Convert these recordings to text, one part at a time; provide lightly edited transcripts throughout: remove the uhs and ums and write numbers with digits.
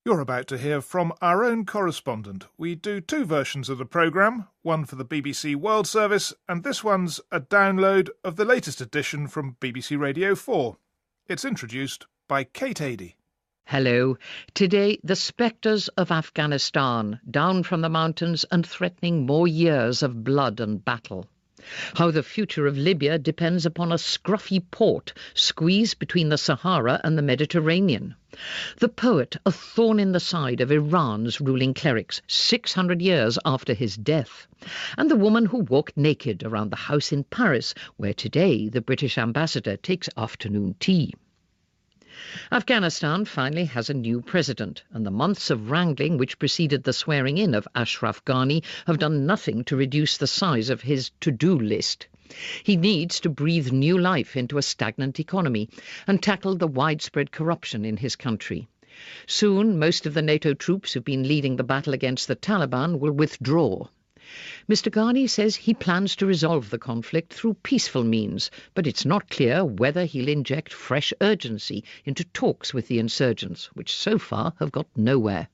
You're about to hear from our own correspondent. We do two versions of the programme, one for the BBC World Service, and this one's a download of the latest edition from BBC Radio 4. It's introduced by Kate Adey. Hello. Today, the spectres of Afghanistan, down from the mountains and threatening more years of blood and battle. How the future of Libya depends upon a scruffy port squeezed between the Sahara and the Mediterranean. The poet, a thorn in the side of Iran's ruling clerics 600 years after his death. And the woman who walked naked around the house in Paris, where today the British ambassador takes afternoon tea. Afghanistan finally has a new president, and the months of wrangling which preceded the swearing-in of Ashraf Ghani have done nothing to reduce the size of his to-do list. He needs to breathe new life into a stagnant economy and tackle the widespread corruption in his country. Soon, most of the NATO troops who've been leading the battle against the Taliban will withdraw. Mr. Ghani says he plans to resolve the conflict through peaceful means, but it's not clear whether he'll inject fresh urgency into talks with the insurgents, which so far have got nowhere.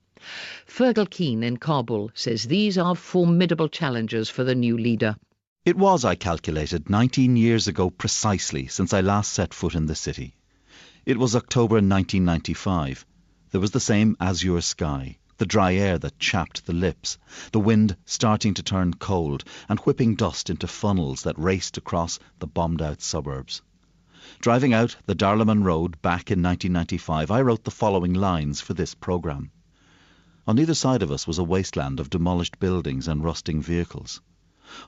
Fergal Keane in Kabul says these are formidable challenges for the new leader. It was, I calculated, 19 years ago precisely since I last set foot in the city. It was October 1995. There was the same azure sky, the dry air that chapped the lips, the wind starting to turn cold and whipping dust into funnels that raced across the bombed-out suburbs. Driving out the Darlaman Road back in 1995, I wrote the following lines for this programme. On either side of us was a wasteland of demolished buildings and rusting vehicles.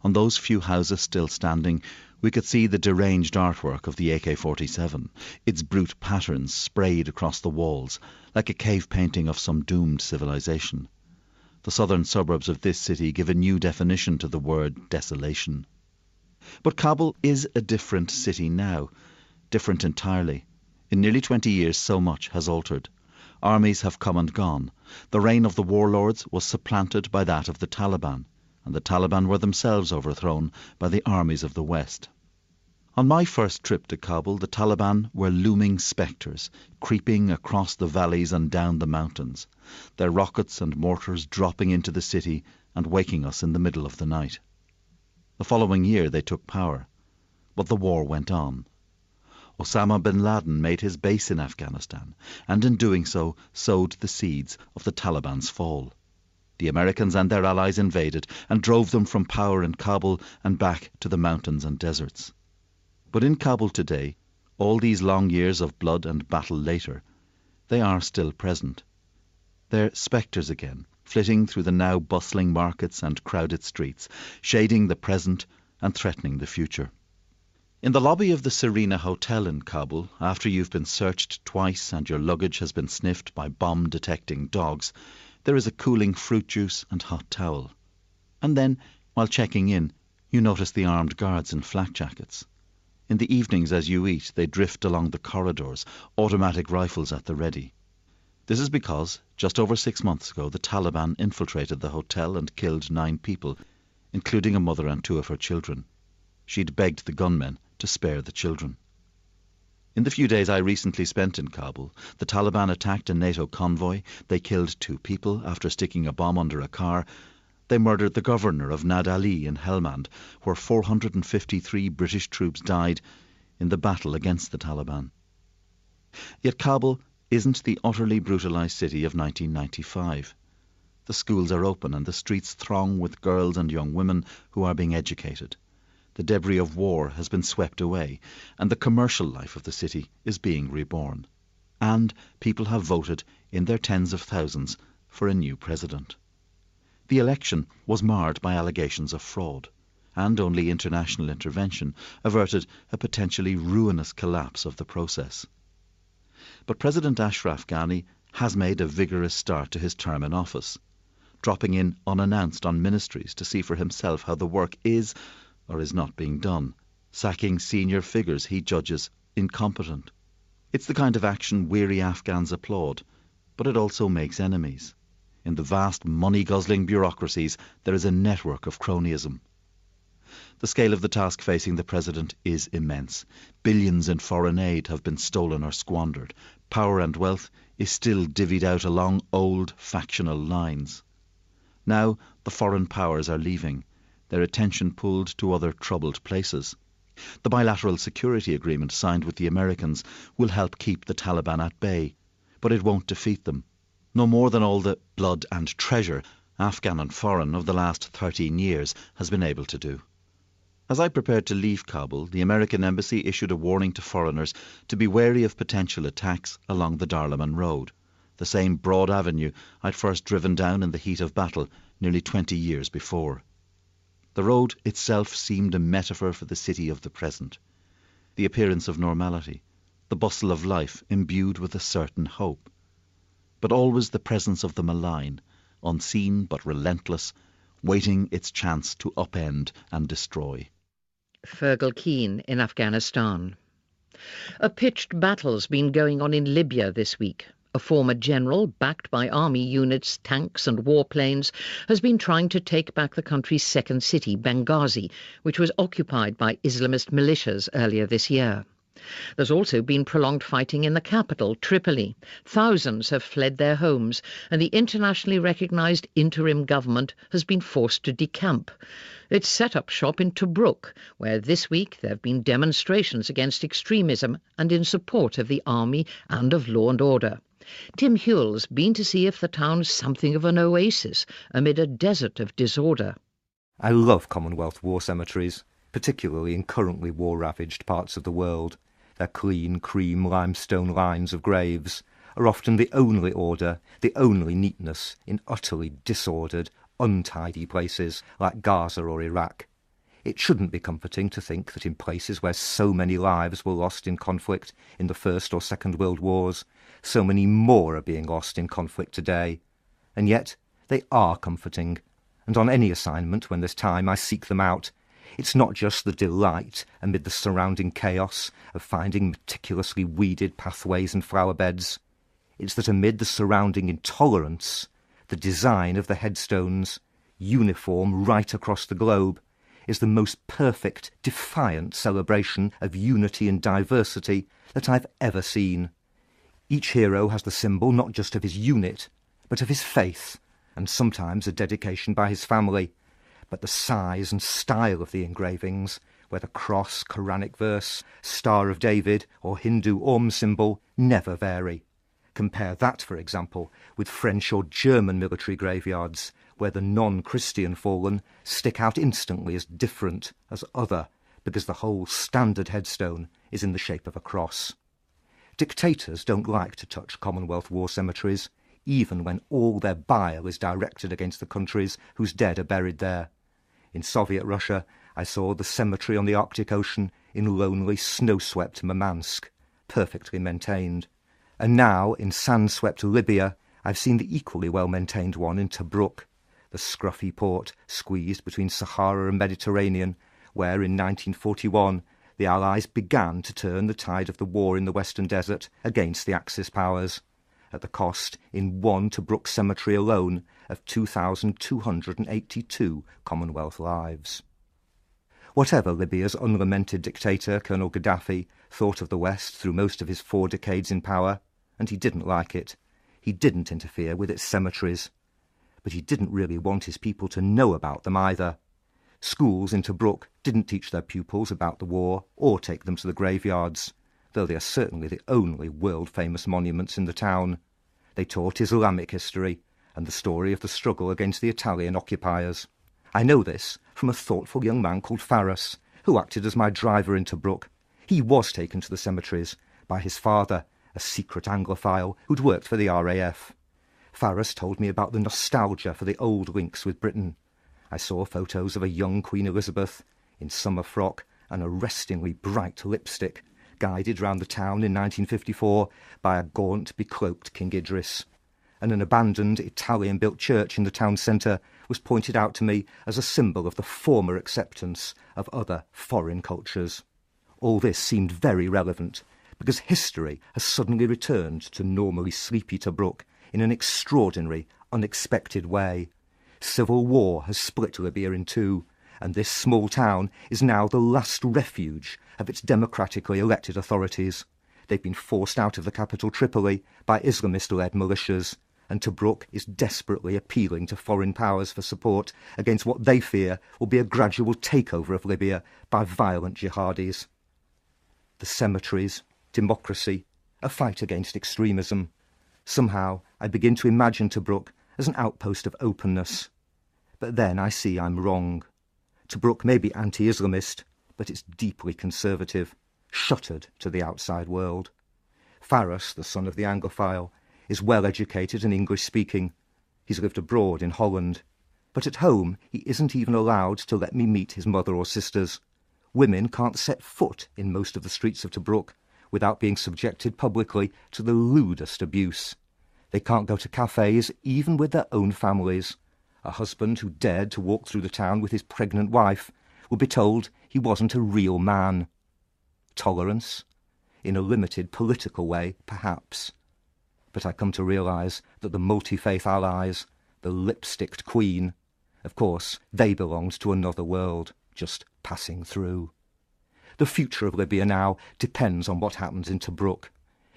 On those few houses still standing, we could see the deranged artwork of the AK-47, its brute patterns sprayed across the walls, like a cave painting of some doomed civilization. The southern suburbs of this city give a new definition to the word desolation. But Kabul is a different city now, different entirely. In nearly 20 years so much has altered. Armies have come and gone. The reign of the warlords was supplanted by that of the Taliban, and the Taliban were themselves overthrown by the armies of the West. On my first trip to Kabul, the Taliban were looming spectres, creeping across the valleys and down the mountains, their rockets and mortars dropping into the city and waking us in the middle of the night. The following year they took power, but the war went on. Osama bin Laden made his base in Afghanistan, and in doing so sowed the seeds of the Taliban's fall. The Americans and their allies invaded and drove them from power in Kabul and back to the mountains and deserts. But in Kabul today, all these long years of blood and battle later, they are still present. They're spectres again, flitting through the now bustling markets and crowded streets, shading the present and threatening the future. In the lobby of the Serena Hotel in Kabul, after you've been searched twice and your luggage has been sniffed by bomb-detecting dogs, there is a cooling fruit juice and hot towel. And then, while checking in, you notice the armed guards in flak jackets. In the evenings as you eat, they drift along the corridors, automatic rifles at the ready. This is because, just over 6 months ago, the Taliban infiltrated the hotel and killed 9 people, including a mother and 2 of her children. She'd begged the gunmen to spare the children. In the few days I recently spent in Kabul, the Taliban attacked a NATO convoy, they killed 2 people after sticking a bomb under a car, they murdered the governor of Nadali in Helmand, where 453 British troops died in the battle against the Taliban. Yet Kabul isn't the utterly brutalised city of 1995. The schools are open and the streets throng with girls and young women who are being educated. The debris of war has been swept away, and the commercial life of the city is being reborn. And people have voted in their tens of thousands for a new president. The election was marred by allegations of fraud, and only international intervention averted a potentially ruinous collapse of the process. But President Ashraf Ghani has made a vigorous start to his term in office, dropping in unannounced on ministries to see for himself how the work is or is not being done, sacking senior figures he judges incompetent. It's the kind of action weary Afghans applaud, but it also makes enemies. In the vast money-guzzling bureaucracies, there is a network of cronyism. The scale of the task facing the President is immense. Billions in foreign aid have been stolen or squandered. Power and wealth is still divvied out along old factional lines. Now the foreign powers are leaving, their attention pulled to other troubled places. The bilateral security agreement signed with the Americans will help keep the Taliban at bay, but it won't defeat them. No more than all the blood and treasure, Afghan and foreign, of the last 13 years has been able to do. As I prepared to leave Kabul, the American embassy issued a warning to foreigners to be wary of potential attacks along the Darlaman Road, the same broad avenue I'd first driven down in the heat of battle nearly 20 years before. The road itself seemed a metaphor for the city of the present, the appearance of normality, the bustle of life imbued with a certain hope. But always the presence of the malign, unseen but relentless, waiting its chance to upend and destroy. Fergal Keane in Afghanistan. A pitched battle's been going on in Libya this week. A former general, backed by army units, tanks and warplanes, has been trying to take back the country's second city, Benghazi, which was occupied by Islamist militias earlier this year. There's also been prolonged fighting in the capital, Tripoli. Thousands have fled their homes, and the internationally recognised interim government has been forced to decamp. It's set up shop in Tobruk, where this week there have been demonstrations against extremism and in support of the army and of law and order. Tim Hewell's been to see if the town's something of an oasis amid a desert of disorder. I love Commonwealth war cemeteries, particularly in currently war-ravaged parts of the world. Their clean, cream limestone lines of graves are often the only order, the only neatness in utterly disordered, untidy places like Gaza or Iraq. It shouldn't be comforting to think that in places where so many lives were lost in conflict in the First or Second World Wars, so many more are being lost in conflict today. And yet they are comforting, and on any assignment when there's time I seek them out. It's not just the delight amid the surrounding chaos of finding meticulously weeded pathways and flower beds. It's that amid the surrounding intolerance, the design of the headstones, uniform right across the globe, is the most perfect, defiant celebration of unity and diversity that I've ever seen. Each hero has the symbol not just of his unit, but of his faith, and sometimes a dedication by his family. But the size and style of the engravings, whether cross, Quranic verse, Star of David, or Hindu symbol, never vary. Compare that, for example, with French or German military graveyards, where the non-Christian fallen stick out instantly as different, as other, because the whole standard headstone is in the shape of a cross. Dictators don't like to touch Commonwealth war cemeteries, even when all their bile is directed against the countries whose dead are buried there. In Soviet Russia, I saw the cemetery on the Arctic Ocean in lonely, snow-swept Murmansk, perfectly maintained. And now, in sand-swept Libya, I've seen the equally well-maintained one in Tobruk, the scruffy port squeezed between Sahara and Mediterranean, where in 1941 the Allies began to turn the tide of the war in the Western Desert against the Axis powers, at the cost, in one Tobruk cemetery alone, of 2,282 Commonwealth lives. Whatever Libya's unlamented dictator, Colonel Gaddafi, thought of the West through most of his 4 decades in power, and he didn't like it, he didn't interfere with its cemeteries. But he didn't really want his people to know about them either. Schools in Tobruk didn't teach their pupils about the war or take them to the graveyards, though they are certainly the only world-famous monuments in the town. They taught Islamic history and the story of the struggle against the Italian occupiers. I know this from a thoughtful young man called Faris, who acted as my driver in Tobruk. He was taken to the cemeteries by his father, a secret Anglophile who'd worked for the RAF. Faris told me about the nostalgia for the old links with Britain. I saw photos of a young Queen Elizabeth, in summer frock and arrestingly bright lipstick, guided round the town in 1954 by a gaunt, becloaked King Idris. And an abandoned Italian-built church in the town centre was pointed out to me as a symbol of the former acceptance of other foreign cultures. All this seemed very relevant, because history has suddenly returned to normally sleepy Tobruk in an extraordinary, unexpected way. Civil war has split Libya in two, and this small town is now the last refuge of its democratically elected authorities. They've been forced out of the capital Tripoli by Islamist-led militias, and Tobruk is desperately appealing to foreign powers for support against what they fear will be a gradual takeover of Libya by violent jihadis. The cemeteries, democracy, a fight against extremism. Somehow I begin to imagine Tobruk as an outpost of openness. But then I see I'm wrong. Tobruk may be anti-Islamist, but it's deeply conservative, shuttered to the outside world. Faris, the son of the Anglophile, is well-educated and English-speaking. He's lived abroad in Holland. But at home he isn't even allowed to let me meet his mother or sisters. Women can't set foot in most of the streets of Tobruk without being subjected publicly to the lewdest abuse. They can't go to cafes even with their own families. A husband who dared to walk through the town with his pregnant wife will be told he wasn't a real man. Tolerance? In a limited political way, perhaps. But I come to realise that the multi-faith allies, the lipsticked Queen, of course, they belonged to another world, just passing through. The future of Libya now depends on what happens in Tobruk.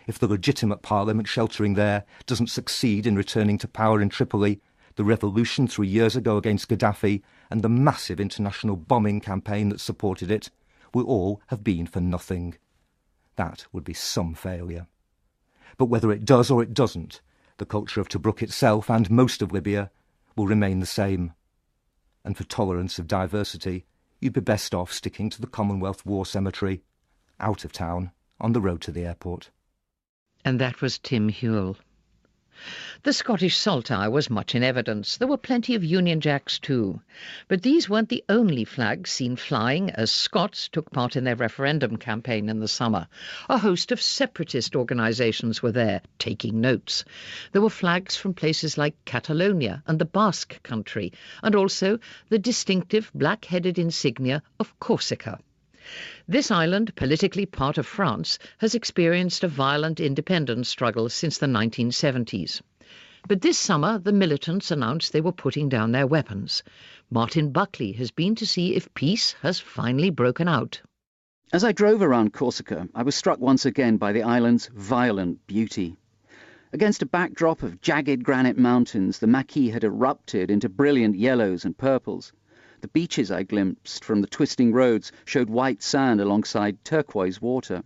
If the legitimate parliament sheltering there doesn't succeed in returning to power in Tripoli, the revolution 3 years ago against Gaddafi and the massive international bombing campaign that supported it will all have been for nothing. That would be some failure. But whether it does or it doesn't, the culture of Tobruk itself and most of Libya will remain the same. And for tolerance of diversity, you'd be best off sticking to the Commonwealth War Cemetery, out of town, on the road to the airport. And that was Tim Hewell. The Scottish saltire was much in evidence. There were plenty of Union Jacks too. But these weren't the only flags seen flying as Scots took part in their referendum campaign in the summer. A host of separatist organisations were there, taking notes. There were flags from places like Catalonia and the Basque Country, and also the distinctive black-headed insignia of Corsica. This island, politically part of France, has experienced a violent independence struggle since the 1970s. But this summer, the militants announced they were putting down their weapons. Martin Buckley has been to see if peace has finally broken out. As I drove around Corsica, I was struck once again by the island's violent beauty. Against a backdrop of jagged granite mountains, the maquis had erupted into brilliant yellows and purples. The beaches I glimpsed from the twisting roads showed white sand alongside turquoise water.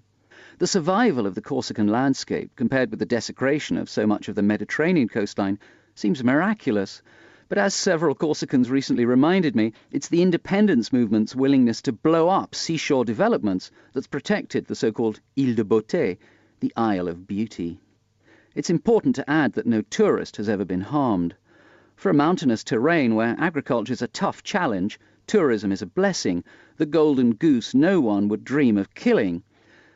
The survival of the Corsican landscape, compared with the desecration of so much of the Mediterranean coastline, seems miraculous. But as several Corsicans recently reminded me, it's the independence movement's willingness to blow up seashore developments that's protected the so-called Île de Beauté, the Isle of Beauty. It's important to add that no tourist has ever been harmed. For a mountainous terrain where agriculture is a tough challenge, tourism is a blessing, the golden goose no one would dream of killing.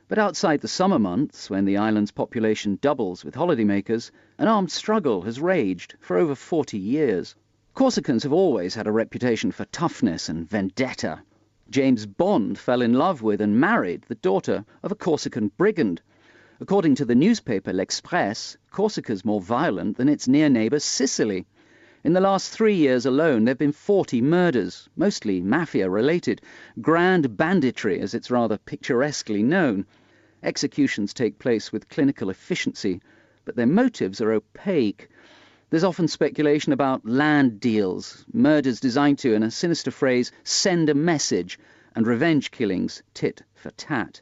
But outside the summer months, when the island's population doubles with holidaymakers, an armed struggle has raged for over 40 years. Corsicans have always had a reputation for toughness and vendetta. James Bond fell in love with and married the daughter of a Corsican brigand. According to the newspaper L'Express, Corsica's more violent than its near neighbour Sicily. In the last 3 years alone, there have been 40 murders, mostly mafia-related, grand banditry, as it's rather picturesquely known. Executions take place with clinical efficiency, but their motives are opaque. There's often speculation about land deals, murders designed to, in a sinister phrase, send a message, and revenge killings tit for tat.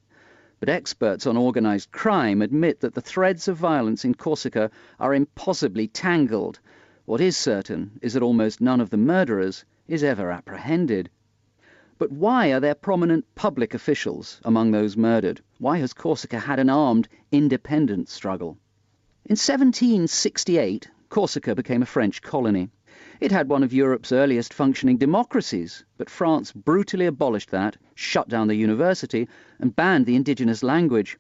But experts on organised crime admit that the threads of violence in Corsica are impossibly tangled. What is certain is that almost none of the murderers is ever apprehended. But why are there prominent public officials among those murdered? Why has Corsica had an armed independence struggle? In 1768, Corsica became a French colony. It had one of Europe's earliest functioning democracies, but France brutally abolished that, shut down the university, and banned the indigenous language.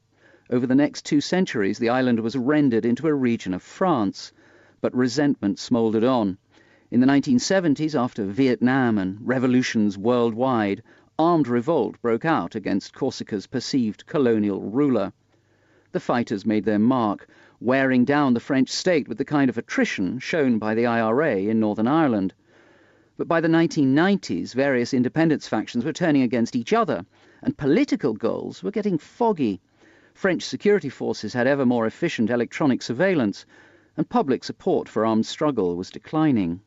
Over the next 2 centuries, the island was rendered into a region of France. But resentment smouldered on. In the 1970s, after Vietnam and revolutions worldwide, armed revolt broke out against Corsica's perceived colonial ruler. The fighters made their mark, wearing down the French state with the kind of attrition shown by the IRA in Northern Ireland. But by the 1990s, various independence factions were turning against each other, and political goals were getting foggy. French security forces had ever more efficient electronic surveillance, and public support for armed struggle was declining.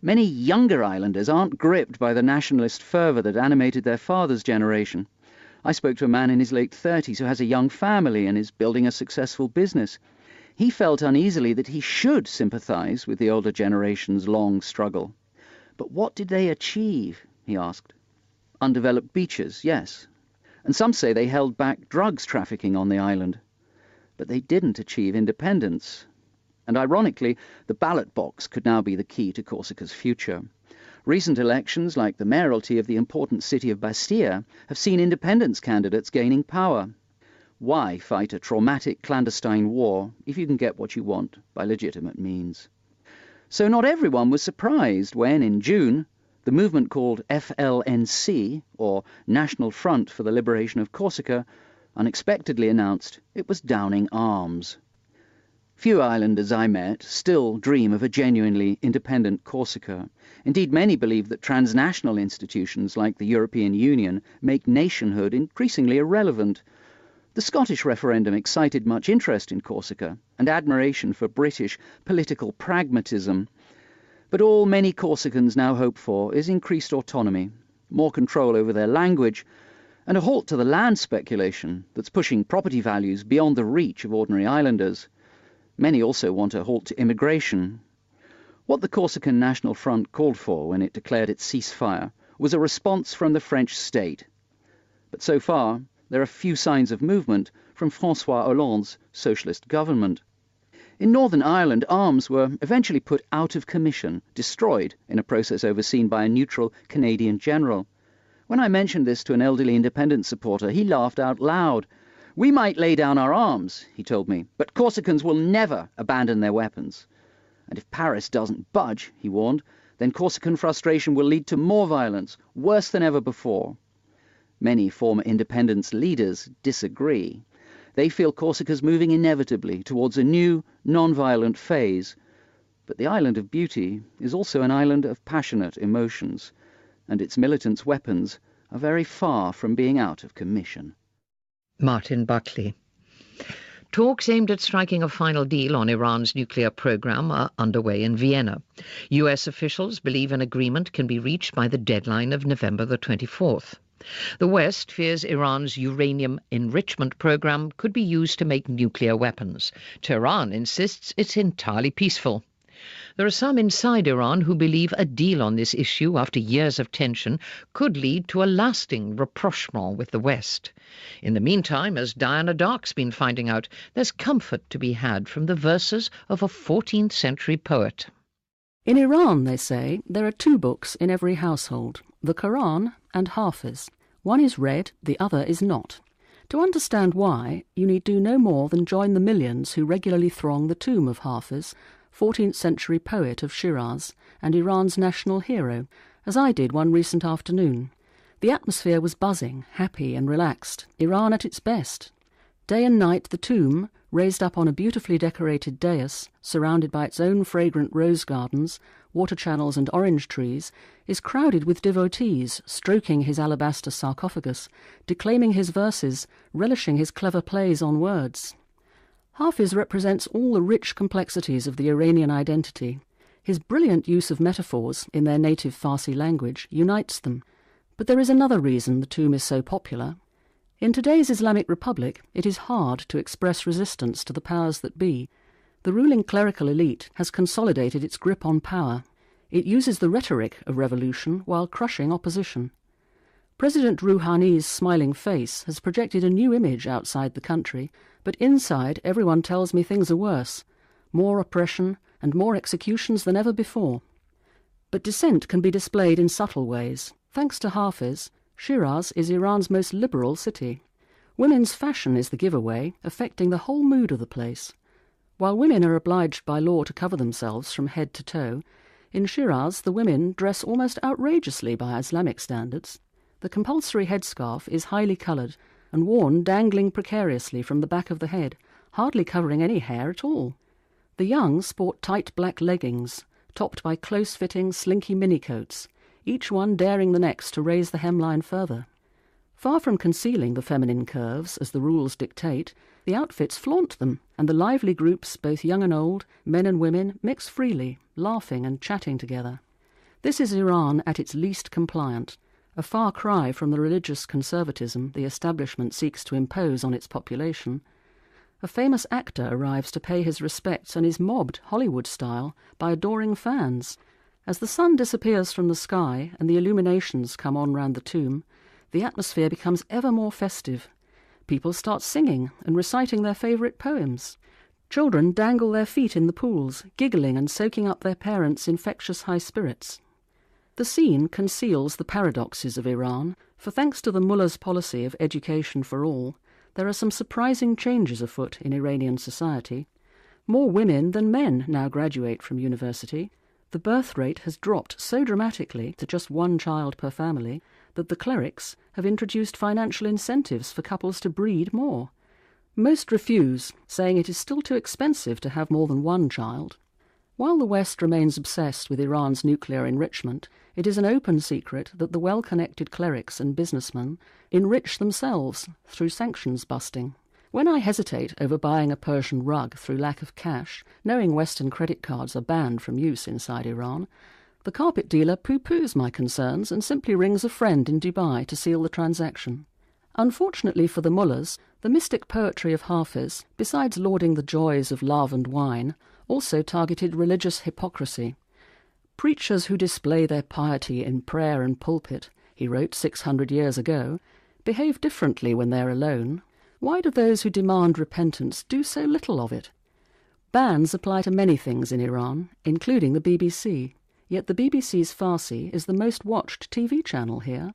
Many younger islanders aren't gripped by the nationalist fervour that animated their father's generation. I spoke to a man in his late 30s who has a young family and is building a successful business. He felt uneasily that he should sympathise with the older generation's long struggle. But what did they achieve, he asked. Undeveloped beaches, yes. And some say they held back drugs trafficking on the island. But they didn't achieve independence. And ironically, the ballot box could now be the key to Corsica's future. Recent elections, like the mayoralty of the important city of Bastia, have seen independence candidates gaining power. Why fight a traumatic clandestine war if you can get what you want by legitimate means? So not everyone was surprised when, in June, the movement called FLNC, or National Front for the Liberation of Corsica, unexpectedly announced it was downing arms. Few islanders I met still dream of a genuinely independent Corsica. Indeed, many believe that transnational institutions like the European Union make nationhood increasingly irrelevant. The Scottish referendum excited much interest in Corsica and admiration for British political pragmatism. But all many Corsicans now hope for is increased autonomy, more control over their language, and a halt to the land speculation that's pushing property values beyond the reach of ordinary islanders. Many also want a halt to immigration. What the Corsican National Front called for when it declared its ceasefire was a response from the French state. But so far, there are few signs of movement from François Hollande's socialist government. In Northern Ireland, arms were eventually put out of commission, destroyed in a process overseen by a neutral Canadian general. When I mentioned this to an elderly independence supporter, he laughed out loud. "We might lay down our arms," he told me, "but Corsicans will never abandon their weapons. And if Paris doesn't budge," he warned, "then Corsican frustration will lead to more violence, worse than ever before." Many former independence leaders disagree. They feel Corsica's moving inevitably towards a new, non-violent phase. But the Island of Beauty is also an island of passionate emotions, and its militants' weapons are very far from being out of commission. Martin Buckley. Talks aimed at striking a final deal on Iran's nuclear program are underway in Vienna. US officials believe an agreement can be reached by the deadline of November the 24th. The West fears Iran's uranium enrichment program could be used to make nuclear weapons. Tehran insists it's entirely peaceful. There are some inside Iran who believe a deal on this issue after years of tension could lead to a lasting rapprochement with the West. In the meantime, as Diana Dark's been finding out, there's comfort to be had from the verses of a 14th century poet. In Iran, they say, there are two books in every household, the Quran and Hafiz. One is read, the other is not. To understand why, you need do no more than join the millions who regularly throng the tomb of Hafiz, 14th century poet of Shiraz and Iran's national hero, as I did one recent afternoon. The atmosphere was buzzing, happy and relaxed, Iran at its best. Day and night the tomb, raised up on a beautifully decorated dais, surrounded by its own fragrant rose gardens, water channels and orange trees, is crowded with devotees, stroking his alabaster sarcophagus, declaiming his verses, relishing his clever plays on words. Hafiz represents all the rich complexities of the Iranian identity. His brilliant use of metaphors in their native Farsi language unites them. But there is another reason the tomb is so popular. In today's Islamic Republic, it is hard to express resistance to the powers that be. The ruling clerical elite has consolidated its grip on power. It uses the rhetoric of revolution while crushing opposition. President Rouhani's smiling face has projected a new image outside the country, but inside everyone tells me things are worse. More oppression and more executions than ever before. But dissent can be displayed in subtle ways. Thanks to Hafiz, Shiraz is Iran's most liberal city. Women's fashion is the giveaway, affecting the whole mood of the place. While women are obliged by law to cover themselves from head to toe, in Shiraz the women dress almost outrageously by Islamic standards. The compulsory headscarf is highly coloured and worn dangling precariously from the back of the head, hardly covering any hair at all. The young sport tight black leggings, topped by close-fitting, slinky minicoats, each one daring the next to raise the hemline further. Far from concealing the feminine curves, as the rules dictate, the outfits flaunt them, and the lively groups, both young and old, men and women, mix freely, laughing and chatting together. This is Iran at its least compliant, a far cry from the religious conservatism the establishment seeks to impose on its population. A famous actor arrives to pay his respects and is mobbed, Hollywood-style, by adoring fans. As the sun disappears from the sky and the illuminations come on round the tomb, the atmosphere becomes ever more festive. People start singing and reciting their favourite poems. Children dangle their feet in the pools, giggling and soaking up their parents' infectious high spirits. The scene conceals the paradoxes of Iran, for thanks to the mullah's policy of education for all, there are some surprising changes afoot in Iranian society. More women than men now graduate from university. The birth rate has dropped so dramatically to just one child per family that the clerics have introduced financial incentives for couples to breed more. Most refuse, saying it is still too expensive to have more than one child. While the West remains obsessed with Iran's nuclear enrichment, it is an open secret that the well-connected clerics and businessmen enrich themselves through sanctions busting. When I hesitate over buying a Persian rug through lack of cash, knowing Western credit cards are banned from use inside Iran, the carpet dealer pooh-poohs my concerns and simply rings a friend in Dubai to seal the transaction. Unfortunately for the mullahs, the mystic poetry of Hafiz, besides lauding the joys of love and wine, also targeted religious hypocrisy. Preachers who display their piety in prayer and pulpit, he wrote 600 years ago, behave differently when they're alone. Why do those who demand repentance do so little of it? Bans apply to many things in Iran, including the BBC, yet the BBC's Farsi is the most watched TV channel here.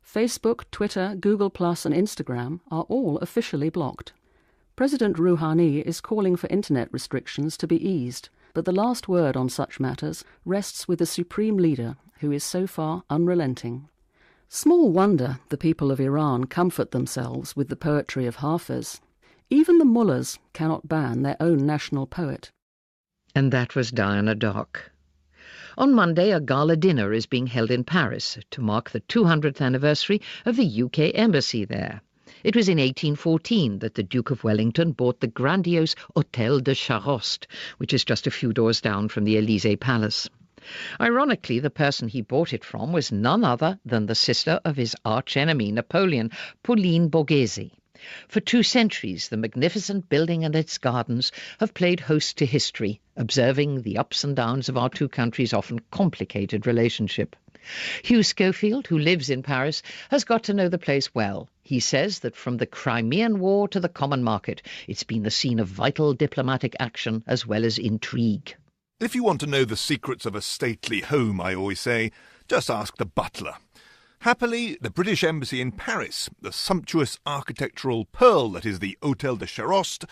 Facebook, Twitter, Google+, and Instagram are all officially blocked. President Rouhani is calling for internet restrictions to be eased, but the last word on such matters rests with the supreme leader, who is so far unrelenting. Small wonder the people of Iran comfort themselves with the poetry of Hafiz. Even the mullahs cannot ban their own national poet. And that was Diana Dock. On Monday, a gala dinner is being held in Paris to mark the 200th anniversary of the UK embassy there. It was in 1814 that the Duke of Wellington bought the grandiose Hôtel de Charost, which is just a few doors down from the Élysée Palace. Ironically, the person he bought it from was none other than the sister of his arch-enemy Napoleon, Pauline Borghese. For 2 centuries, the magnificent building and its gardens have played host to history, observing the ups and downs of our two countries' often complicated relationship. Hugh Schofield, who lives in Paris, has got to know the place well. He says that from the Crimean War to the Common Market, it's been the scene of vital diplomatic action as well as intrigue. If you want to know the secrets of a stately home, I always say, just ask the butler. Happily, the British Embassy in Paris, the sumptuous architectural pearl that is the Hôtel de Charost,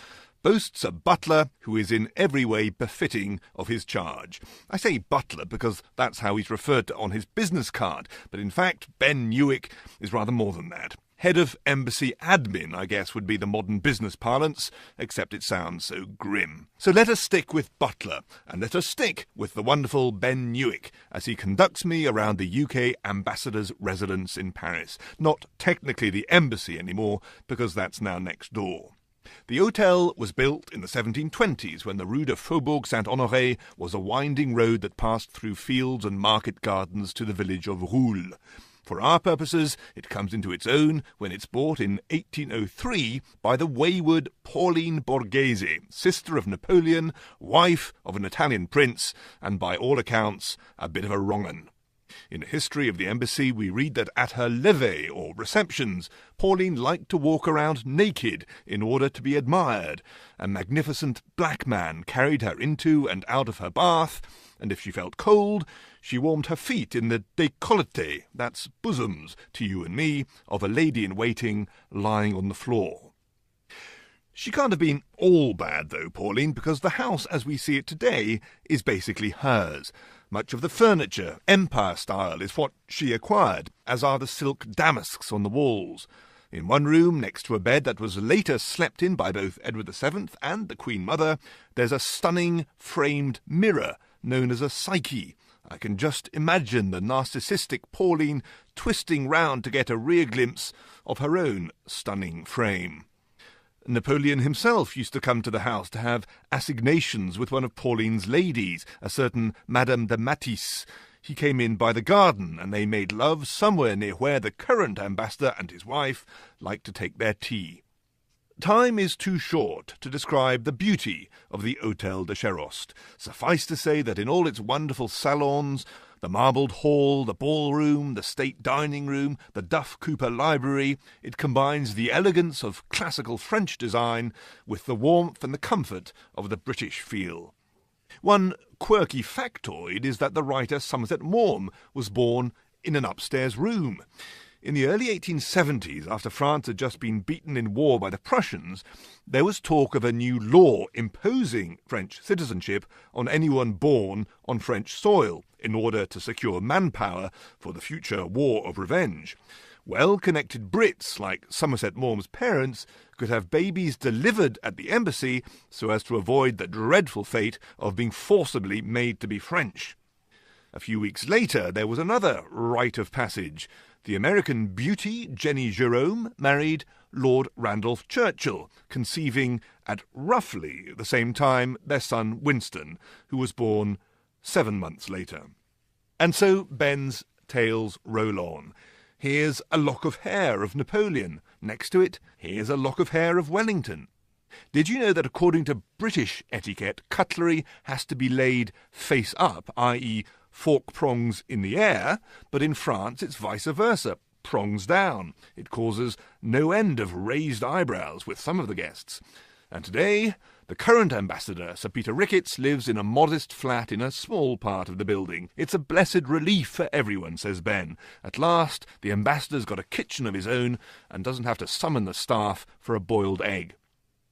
boasts a butler who is in every way befitting of his charge. I say butler because that's how he's referred to on his business card, but in fact Ben Newick is rather more than that. Head of Embassy Admin, I guess, would be the modern business parlance, except it sounds so grim. So let us stick with butler, and let us stick with the wonderful Ben Newick as he conducts me around the UK ambassador's residence in Paris. Not technically the embassy anymore, because that's now next door. The hotel was built in the 1720s when the Rue de Faubourg Saint-Honoré was a winding road that passed through fields and market gardens to the village of Roule. For our purposes, it comes into its own when it's bought in 1803 by the wayward Pauline Borghese, sister of Napoleon, wife of an Italian prince, and by all accounts, a bit of a wrong-un. In the history of the embassy, we read that at her levee, or receptions, Pauline liked to walk around naked in order to be admired. A magnificent black man carried her into and out of her bath, and if she felt cold, she warmed her feet in the décolleté, that's bosoms, to you and me, of a lady-in-waiting lying on the floor. She can't have been all bad, though, Pauline, because the house as we see it today is basically hers. Much of the furniture, Empire style, is what she acquired, as are the silk damasks on the walls. In one room, next to a bed that was later slept in by both Edward VII and the Queen Mother, there's a stunning framed mirror known as a psyche. I can just imagine the narcissistic Pauline twisting round to get a rear glimpse of her own stunning frame. Napoleon himself used to come to the house to have assignations with one of Pauline's ladies, a certain Madame de Matisse. He came in by the garden, and they made love somewhere near where the current ambassador and his wife liked to take their tea. Time is too short to describe the beauty of the Hôtel de Chérost. Suffice to say that in all its wonderful salons, the marbled hall, the ballroom, the state dining room, the Duff Cooper library, it combines the elegance of classical French design with the warmth and the comfort of the British feel. One quirky factoid is that the writer Somerset Maugham was born in an upstairs room. In the early 1870s, after France had just been beaten in war by the Prussians, there was talk of a new law imposing French citizenship on anyone born on French soil in order to secure manpower for the future war of revenge. Well-connected Brits, like Somerset Maugham's parents, could have babies delivered at the embassy so as to avoid the dreadful fate of being forcibly made to be French. A few weeks later, there was another rite of passage. The American beauty, Jenny Jerome, married Lord Randolph Churchill, conceiving at roughly the same time their son Winston, who was born 7 months later. And so Ben's tales roll on. Here's a lock of hair of Napoleon. Next to it, here's a lock of hair of Wellington. Did you know that according to British etiquette, cutlery has to be laid face up, i.e., fork prongs in the air, but in France it's vice versa, prongs down. It causes no end of raised eyebrows with some of the guests. And today, the current ambassador, Sir Peter Ricketts, lives in a modest flat in a small part of the building. It's a blessed relief for everyone, says Ben. At last, the ambassador's got a kitchen of his own and doesn't have to summon the staff for a boiled egg.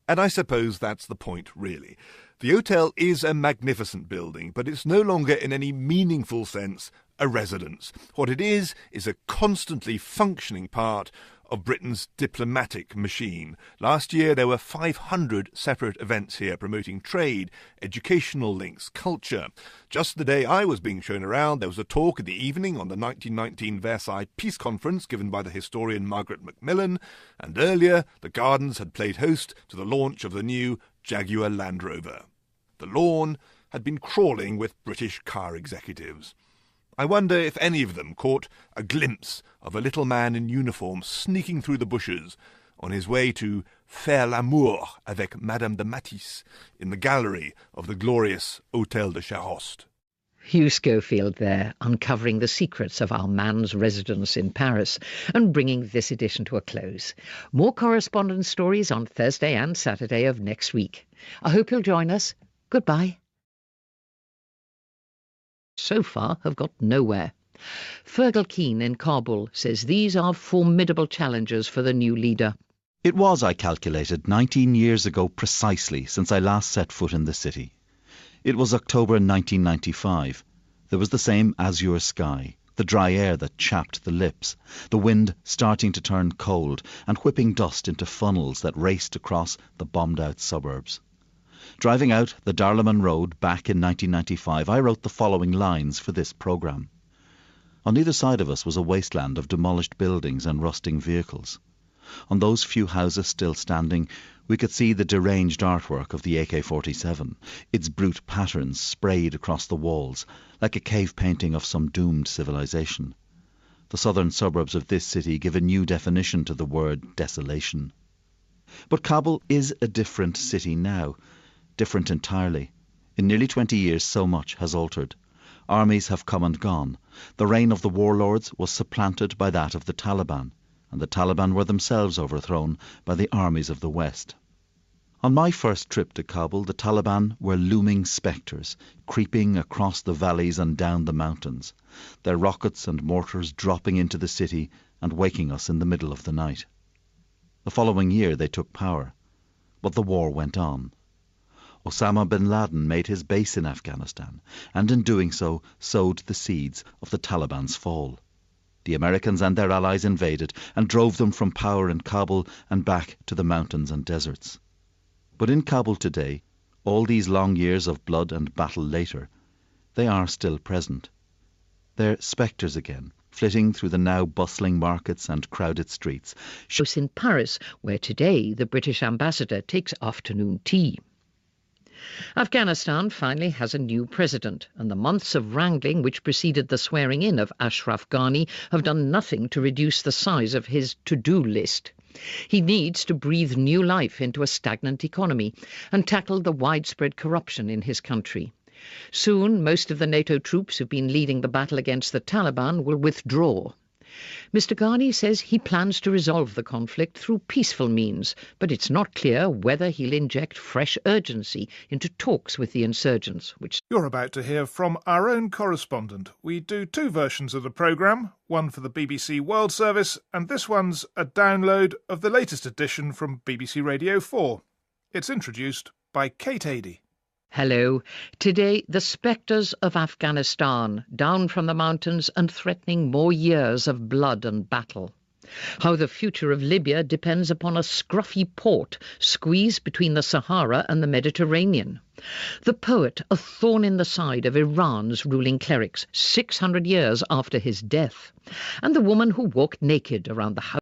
And I suppose that's the point, really. The hotel is a magnificent building, but it's no longer in any meaningful sense a residence. What it is a constantly functioning part of Britain's diplomatic machine. Last year there were 500 separate events here promoting trade, educational links, culture. Just the day I was being shown around, there was a talk in the evening on the 1919 Versailles Peace Conference given by the historian Margaret Macmillan, and earlier the gardens had played host to the launch of the new Jaguar Land Rover. The lawn had been crawling with British car executives. I wonder if any of them caught a glimpse of a little man in uniform sneaking through the bushes on his way to faire l'amour avec Madame de Matisse in the gallery of the glorious Hôtel de Chérost. Hugh Schofield there, uncovering the secrets of our man's residence in Paris and bringing this edition to a close. More correspondence stories on Thursday and Saturday of next week. I hope you'll join us. Goodbye. So far have got nowhere. Fergal Keane in Kabul says these are formidable challenges for the new leader. It was, I calculated, 19 years ago precisely since I last set foot in the city. It was October 1995. There was the same azure sky, the dry air that chapped the lips, the wind starting to turn cold and whipping dust into funnels that raced across the bombed-out suburbs. Driving out the Darlaman Road back in 1995, I wrote the following lines for this programme. On either side of us was a wasteland of demolished buildings and rusting vehicles. On those few houses still standing, we could see the deranged artwork of the AK-47, its brute patterns sprayed across the walls, like a cave painting of some doomed civilization. The southern suburbs of this city give a new definition to the word desolation. But Kabul is a different city now. Different entirely. In nearly 20 years so much has altered. Armies have come and gone. The reign of the warlords was supplanted by that of the Taliban, and the Taliban were themselves overthrown by the armies of the West. On my first trip to Kabul, the Taliban were looming spectres, creeping across the valleys and down the mountains, their rockets and mortars dropping into the city and waking us in the middle of the night. The following year they took power, but the war went on. Osama bin Laden made his base in Afghanistan, and in doing so sowed the seeds of the Taliban's fall. The Americans and their allies invaded and drove them from power in Kabul and back to the mountains and deserts. But in Kabul today, all these long years of blood and battle later, They are still present. They're spectres again, flitting through the now bustling markets and crowded streets. House in Paris, where today the British ambassador takes afternoon tea. Afghanistan finally has a new president, and the months of wrangling which preceded the swearing-in of Ashraf Ghani have done nothing to reduce the size of his to-do list. He needs to breathe new life into a stagnant economy and tackle the widespread corruption in his country. Soon, most of the NATO troops who've been leading the battle against the Taliban will withdraw. Mr. Ghani says he plans to resolve the conflict through peaceful means, but it's not clear whether he'll inject fresh urgency into talks with the insurgents, which... You're about to hear from our own correspondent. We do two versions of the programme, one for the BBC World Service, and this one's a download of the latest edition from BBC Radio 4. It's introduced by Kate Adey. Hello. Today, the spectres of Afghanistan, down from the mountains and threatening more years of blood and battle. How the future of Libya depends upon a scruffy port squeezed between the Sahara and the Mediterranean. The poet, a thorn in the side of Iran's ruling clerics 600 years after his death. And the woman who walked naked around the house